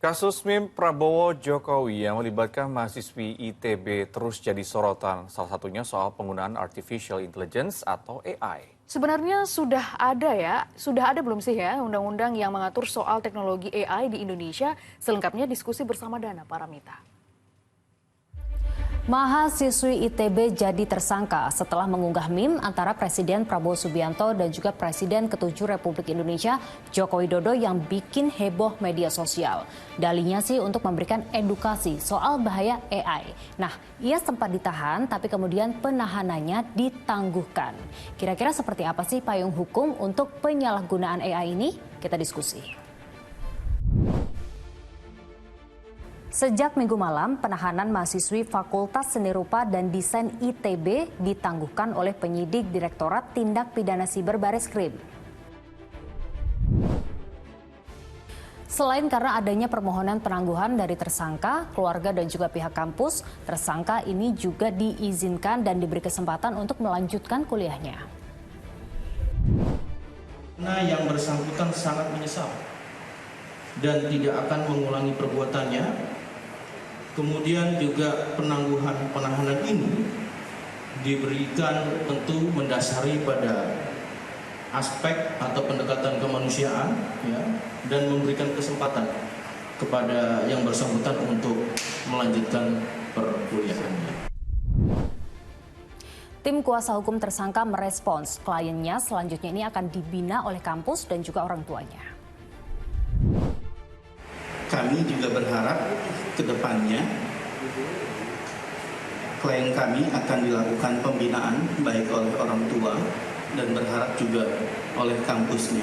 Kasus meme Prabowo Jokowi yang melibatkan mahasiswi ITB terus jadi sorotan, salah satunya soal penggunaan artificial intelligence atau AI. Sebenarnya sudah ada belum sih ya undang-undang yang mengatur soal teknologi AI di Indonesia? Selengkapnya diskusi bersama Dana Paramita. Mahasiswi ITB jadi tersangka setelah mengunggah meme antara Presiden Prabowo Subianto dan juga Presiden ke-7 Republik Indonesia Joko Widodo yang bikin heboh media sosial. Dalihnya sih untuk memberikan edukasi soal bahaya AI. Nah, ia sempat ditahan tapi kemudian penahanannya ditangguhkan. Kira-kira seperti apa sih payung hukum untuk penyalahgunaan AI ini? Kita diskusi. Sejak Minggu malam, penahanan mahasiswi Fakultas Seni Rupa dan Desain ITB ditangguhkan oleh penyidik Direktorat Tindak Pidana Siber Bareskrim. Selain karena adanya permohonan penangguhan dari tersangka, keluarga dan juga pihak kampus, tersangka ini juga diizinkan dan diberi kesempatan untuk melanjutkan kuliahnya. Nah, yang bersangkutan sangat menyesal dan tidak akan mengulangi perbuatannya. Kemudian juga penahanan ini diberikan tentu mendasari pada aspek atau pendekatan kemanusiaan, ya, dan memberikan kesempatan kepada yang bersangkutan untuk melanjutkan perkuliahannya. Tim kuasa hukum tersangka merespons kliennya selanjutnya ini akan dibina oleh kampus dan juga orang tuanya. Kami juga berharap ke depannya klien kami akan dilakukan pembinaan baik oleh orang tua dan berharap juga oleh kampusnya.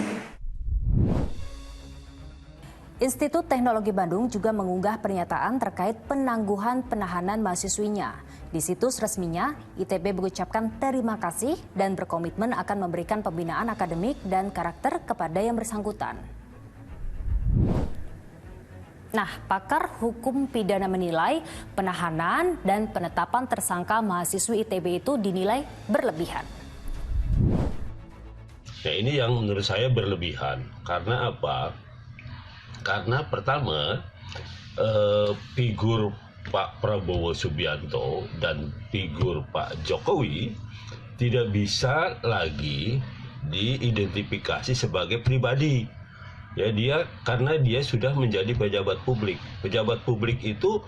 Institut Teknologi Bandung juga mengunggah pernyataan terkait penangguhan penahanan mahasiswinya. Di situs resminya, ITB mengucapkan terima kasih dan berkomitmen akan memberikan pembinaan akademik dan karakter kepada yang bersangkutan. Nah, pakar hukum pidana menilai penahanan dan penetapan tersangka mahasiswi ITB itu dinilai berlebihan. Ya, ini yang menurut saya berlebihan. Karena apa? Karena pertama, figur Pak Prabowo Subianto dan figur Pak Jokowi tidak bisa lagi diidentifikasi sebagai pribadi. Ya, karena dia sudah menjadi pejabat publik. Pejabat publik itu,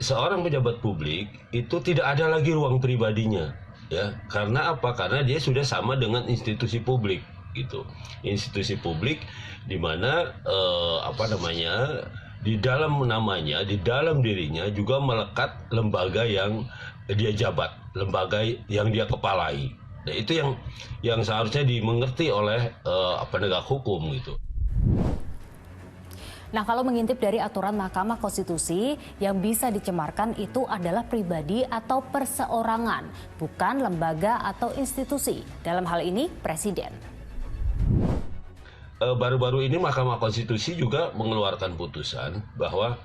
seorang pejabat publik itu tidak ada lagi ruang pribadinya. Ya, karena apa? Karena dia sudah sama dengan institusi publik, gitu. Institusi publik di mana di dalam namanya, di dalam dirinya juga melekat lembaga yang dia jabat, lembaga yang dia kepalai. Nah, itu yang seharusnya dimengerti oleh penegak hukum, gitu. Nah, kalau mengintip dari aturan Mahkamah Konstitusi, yang bisa dicemarkan itu adalah pribadi atau perseorangan, bukan lembaga atau institusi. Dalam hal ini, Presiden. Baru-baru ini Mahkamah Konstitusi juga mengeluarkan putusan bahwa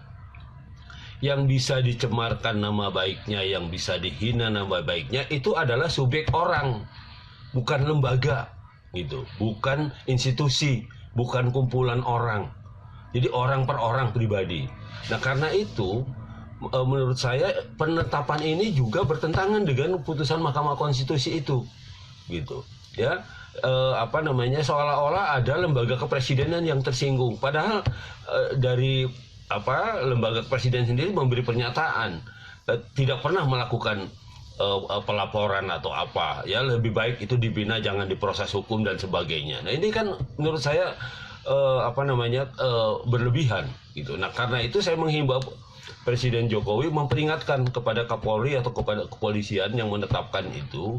yang bisa dicemarkan nama baiknya, yang bisa dihina nama baiknya, itu adalah subjek orang, bukan lembaga, gitu, bukan institusi, bukan kumpulan orang. Jadi orang per orang pribadi. Nah, karena itu menurut saya penetapan ini juga bertentangan dengan putusan Mahkamah Konstitusi itu, gitu. Ya, seolah-olah ada lembaga kepresidenan yang tersinggung. Padahal dari lembaga kepresiden sendiri memberi pernyataan tidak pernah melakukan pelaporan atau apa. Ya, lebih baik itu dibina, jangan diproses hukum dan sebagainya. Nah, ini kan menurut saya berlebihan, gitu. Nah, karena itu saya menghimbau Presiden Jokowi memperingatkan kepada Kapolri atau kepada kepolisian yang menetapkan itu,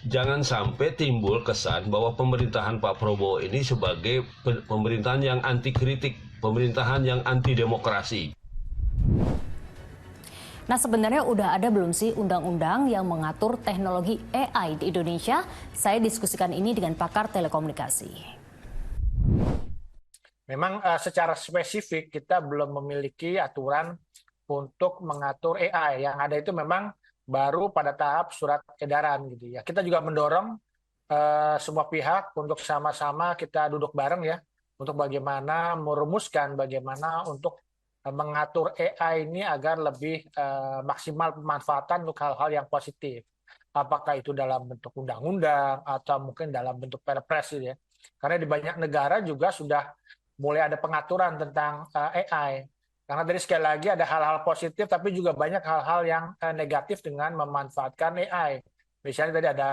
jangan sampai timbul kesan bahwa pemerintahan Pak Prabowo ini sebagai pemerintahan yang anti kritik, pemerintahan yang anti demokrasi. Nah, sebenarnya udah ada belum sih undang-undang yang mengatur teknologi AI di Indonesia? Saya diskusikan ini dengan pakar telekomunikasi. Memang secara spesifik kita belum memiliki aturan untuk mengatur AI. Yang ada itu memang baru pada tahap surat edaran, gitu ya. Kita juga mendorong semua pihak untuk sama-sama kita duduk bareng ya, untuk bagaimana merumuskan bagaimana untuk mengatur AI ini agar lebih maksimal pemanfaatan untuk hal-hal yang positif. Apakah itu dalam bentuk undang-undang atau mungkin dalam bentuk perpres gitu ya. Karena di banyak negara juga sudah mulai ada pengaturan tentang AI. Karena tadi sekali lagi ada hal-hal positif tapi juga banyak hal-hal yang negatif dengan memanfaatkan AI. Misalnya tadi ada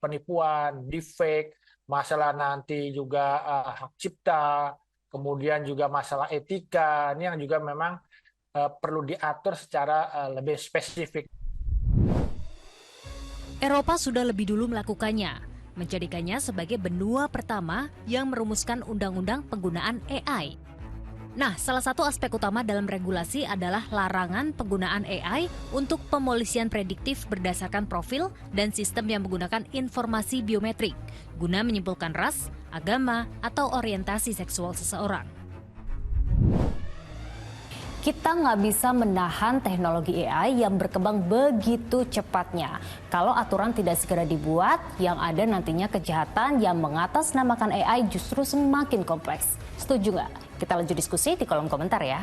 penipuan, deepfake, masalah nanti juga hak cipta, kemudian juga masalah etika, ini yang juga memang perlu diatur secara lebih spesifik. Eropa sudah lebih dulu melakukannya, menjadikannya sebagai benua pertama yang merumuskan undang-undang penggunaan AI. Nah, salah satu aspek utama dalam regulasi adalah larangan penggunaan AI untuk pemolisian prediktif berdasarkan profil dan sistem yang menggunakan informasi biometrik, guna menyimpulkan ras, agama, atau orientasi seksual seseorang. Kita nggak bisa menahan teknologi AI yang berkembang begitu cepatnya. Kalau aturan tidak segera dibuat, yang ada nantinya kejahatan yang mengatasnamakan AI justru semakin kompleks. Setuju nggak? Kita lanjut diskusi di kolom komentar ya.